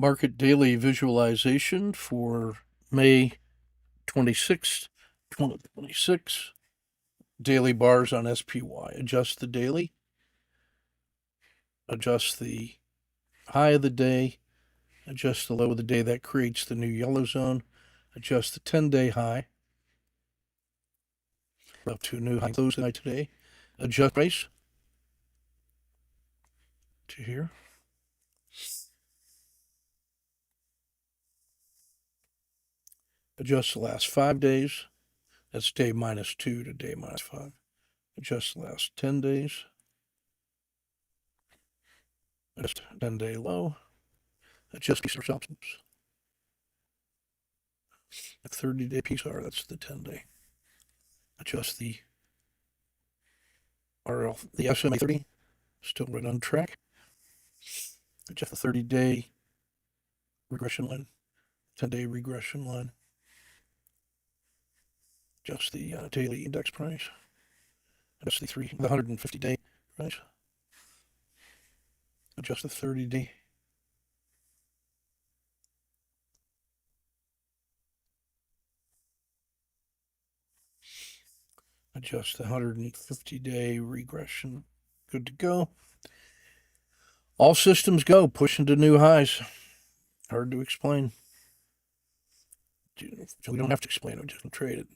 Market daily visualization for May 26th, 2026. Daily bars on SPY. Adjust the daily. Adjust the high of the day. Adjust the low of the day. That creates the new yellow zone. Adjust the 10-day high. Up to a new high close high today. Adjust price to here. Adjust the last 5 days. That's day -2 to day -5. Adjust the last 10 days. Adjust 10-day low. Adjust research options. The 30-day PSR, that's the 10-day. Adjust the RL, the SMA 30, still right on track. Adjust the 30-day regression line, 10-day regression line. Adjust the daily index price. Adjust the 150-day price. Adjust the 30-day. Adjust the 150-day regression. Good to go. All systems go, pushing to new highs. Hard to explain. We don't have to explain it, we just trade it.